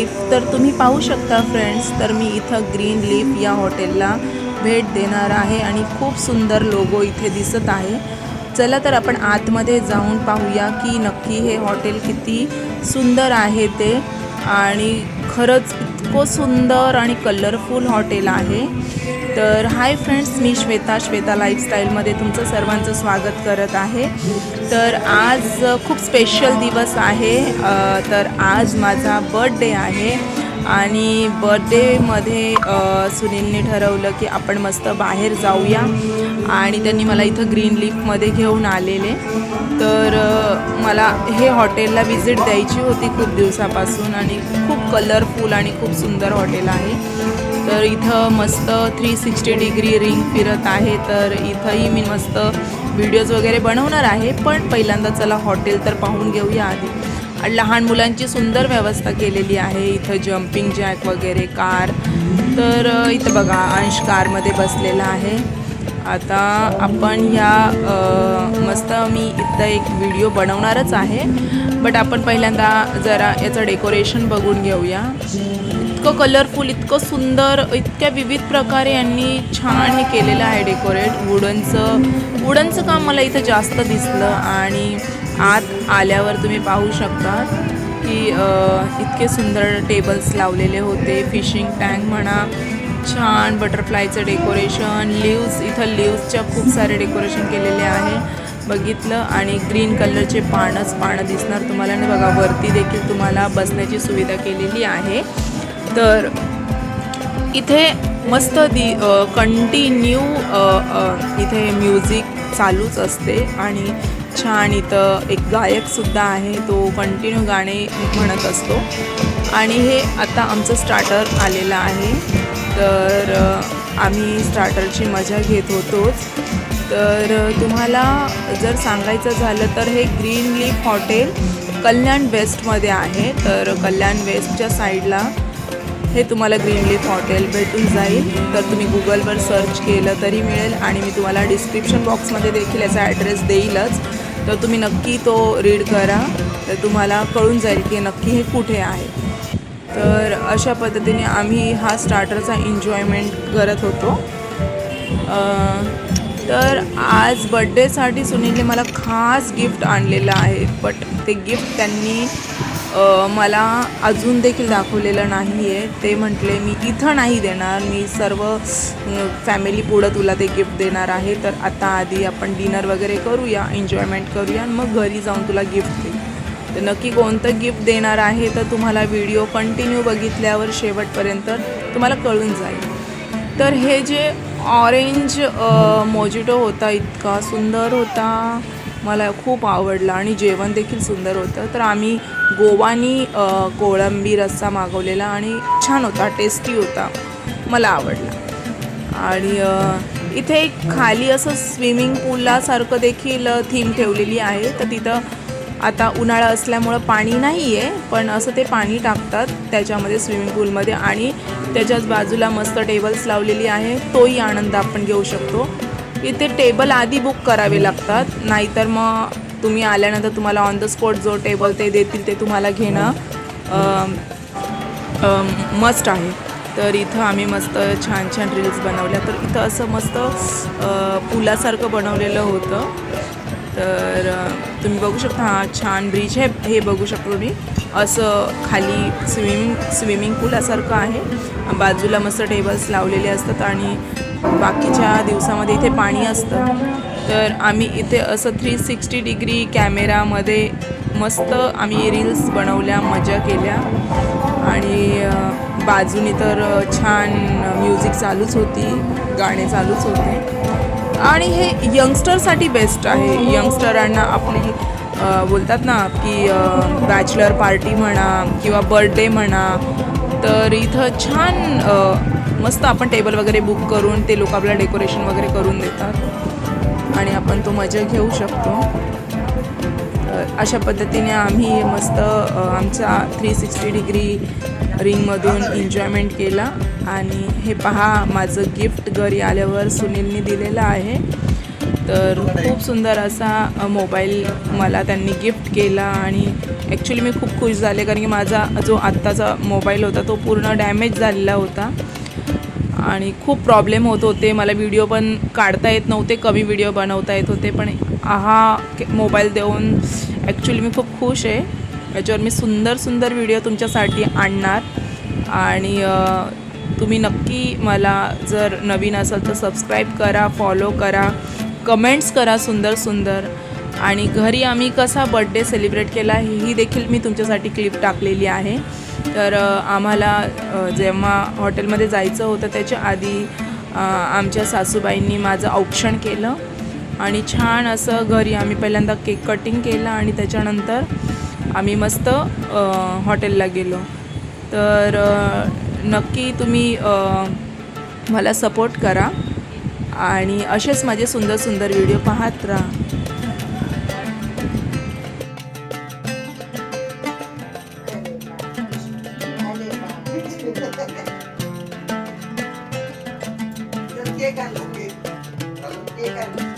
Leaf तर तुम्ही पाहू शकता फ्रेंड्स। तर मी इथं ग्रीन लीफ या हॉटेलला भेट देणार आहे आणि खूप सुंदर लोगो इथे दिसत आहे। चला तर आपण आतमध्ये जाऊन पाहूया की नक्की हे हॉटेल किती सुंदर आहे ते, आणि खरंच इतकं सुंदर आणि कलरफुल हॉटेल आहे। तर हाय फ्रेंड्स, मी श्वेता लाईफस्टाईलमध्ये तुमचं सर्वांचं स्वागत करत आहे। तर आज खूप स्पेशल दिवस आहे। तर आज माझा बर्थडे आहे आणि बर्थडेमध्ये सुनीलने ठरवलं की आपण मस्त बाहेर जाऊया, आणि त्यांनी मला इथं ग्रीन लीफमध्ये घेऊन आलेले। तर मला हे हॉटेलला विजिट द्यायची होती खूप दिवसापासून, आणि खूप कलरफुल आणि खूप सुंदर हॉटेल आहे। तर इथं मस्त 360 डिग्री रिंग फिरत आहे। तर इथंही मी मस्त व्हिडिओज वगैरे बनवणार आहे, पण पहिल्यांदा चला हॉटेल तर पाहून घेऊया आधी। आणि लहान मुलांची सुंदर व्यवस्था केलेली आहे इथं, जम्पिंग जॅक वगैरे, कार। तर इथं बघा अंश कारमध्ये बसलेला आहे। आता आपण ह्या मस्त मी इथं एक व्हिडिओ बनवणारच आहे, बट आपण पहिल्यांदा जरा याचं डेकोरेशन बघून घेऊया। इतकं कलरफुल, इतकं सुंदर, इतक्या विविध प्रकारे यांनी छान हे केलेलं आहे डेकोरेट। वुडनचं काम मला इथं जास्त दिसलं, आणि आत आल्यावर तुम्ही पाहू शकता की इतके सुंदर टेबल्स लावलेले होते। फिशिंग टँक म्हणा, छान बटरफ्लायचं डेकोरेशन, लिव्स, इथं लिव्सच्या खूप सारे डेकोरेशन केलेले आहे बघितलं। आणि ग्रीन कलरचे पानं दिसणार तुम्हाला ना, बघा वरती देखील तुम्हाला बसण्याची सुविधा केलेली आहे। तर इथे मस्त कंटिन्यू इथे म्युझिक चालूच असते, आणि छान इथं एक गायकसुद्धा आहे, तो कंटिन्यू गाणे म्हणत असतो। आणि हे आता आमचं स्टार्टर आलेलं आहे, तर आम्ही स्टार्टरची मजा घेत होतोच। तर तुम्हाला जर सांगायचं झालं तर हे ग्रीन लीफ हॉटेल कल्याण वेस्टमध्ये आहे। तर कल्याण वेस्टच्या साईडला हे तुम्हाला ग्रीन लीफ हॉटेल भेटून जाईल। तर तुम्ही गुगलवर सर्च केलं तरी मिळेल, आणि मी तुम्हाला डिस्क्रिप्शन बॉक्समध्ये देखील याचा ॲड्रेस देईलच। तर तुम्ही नक्की तो रीड करा, तर तुम्हाला कळून जाईल की नक्की हे कुठे आहे। तर अशा पद्धतीने आम्ही हा स्टार्टरचा एन्जॉयमेंट करत होतो। तर आज बड्डेसाठी सुनीलने मला खास गिफ्ट आणलेलं आहे, बट ते गिफ्ट त्यांनी मला अजून देखील दाखवलेलं नाही आहे। ते म्हटले मी इथं नाही देणार, मी सर्व फॅमिली पुढं तुला ते गिफ्ट देणार आहे। तर आता आधी आपण डिनर वगैरे करूया, एन्जॉयमेंट करूया, आणि मग घरी जाऊन तुला गिफ्ट देईन। तर नक्की कोणतं गिफ्ट देणार आहे तर तुम्हाला व्हिडिओ कंटिन्यू बघितल्यावर शेवटपर्यंत तुम्हाला कळून जाईल। तर हे जे ऑरेंज मोजिटो होता इतका सुंदर होता, मला खूप आवडला, आणि जेवण देखील सुंदर होतं। तर आम्ही गोवानी कोळंबी रस्सा मागवलेला, आणि छान होता, टेस्टी होता, मला आवडला। आणि इथे एक खाली असं स्विमिंग पूलसारखं देखील थीम ठेवलेली आहे। तर तिथं आता उन्हाळा असल्यामुळं पाणी नाही आहे, पण असं ते पाणी टाकतात त्याच्यामध्ये स्विमिंग पूलमध्ये, आणि त्याच्याच बाजूला मस्त टेबल्स लावलेली आहे, तोही आनंद आपण घेऊ शकतो। इथे टेबल आधी बुक करावे लागतात, नाहीतर मग तुम्ही आल्यानंतर तुम्हाला ऑन द स्पॉट जो टेबल ते देतील ते तुम्हाला घेणं मस्ट आहे। तर इथं आम्ही मस्त छान छान रील्स बनवल्या। तर इथं असं मस्त पुलासारखं बनवलेलं होतं। तर तुम्ही बघू शकता, हा छान ब्रिज आहे, हे बघू शकतो तुम्ही, असं खाली स्विमिंग पूलासारखं आहे, बाजूला मस्त टेबल्स लावलेले असतात, आणि बाकीच्या दिवसामध्ये इथे पाणी असतं। तर आम्ही इथे असं 360 डिग्री कॅमेरामध्ये मस्त आम्ही रील्स बनवल्या, मजा केल्या, आणि बाजूनी तर छान म्युझिक चालूच होती, गाणे चालूच होते। आणि हे यंगस्टरसाठी बेस्ट आहे। यंगस्टरांना आपली बोलतात ना की बॅचलर पार्टी म्हणा किंवा बर्थडे म्हणा, तर इथं छान मस्त आपण टेबल वगैरे बुक करून ते लोक आपल्याला डेकोरेशन वगैरे करून देतात, आणि आपण तो मजा घेऊ शकतो। अशा पद्धतीने आम्ही मस्त आमचा 360 डिग्री रिंगमधून एन्जॉयमेंट केला। आणि हे पहा, माझं गिफ्ट घरी आल्यावर सुनीलने दिलेलं आहे। तर खूप सुंदर असा मोबाईल मला त्यांनी गिफ्ट केला आणि ॲक्च्युली मी खूप खुश झाले, कारण की माझा जो आत्ताचा मोबाईल होता तो पूर्ण डॅमेज झालेला होता आणि खूप प्रॉब्लेम होत होते. मला व्हिडिओ पण काढता येत नव्हते, कमी व्हिडिओ बनवता येत होते. पण हा मोबाईल देऊन ॲक्च्युली मी खूप खुश आहे. याच्यावर मी सुंदर सुंदर व्हिडिओ तुमच्यासाठी आणणार आणि तुम्ही नक्की मला जर नवीन असाल तर सबस्क्राईब करा, फॉलो करा, कमेंट्स करा सुंदर सुंदर. आणि घरी आम्ही कसा बड्डे सेलिब्रेट केला ही देखील मी तुमच्यासाठी क्लिप टाकलेली आहे. तर आम्हाला जेव्हा हॉटेलमध्ये जायचं होतं त्याच्या आधी आमच्या सासूबाईंनी माझं औक्षण केलं आणि छान असं घरी आम्ही पहिल्यांदा केक कटिंग केलं आणि त्याच्यानंतर आम्ही मस्त हॉटेलला गेलो. तर नक्की तुम्ही मला सपोर्ट करा आणि असेच माझे सुंदर सुंदर व्हिडिओ पाहत राहा. केक आणला, केक.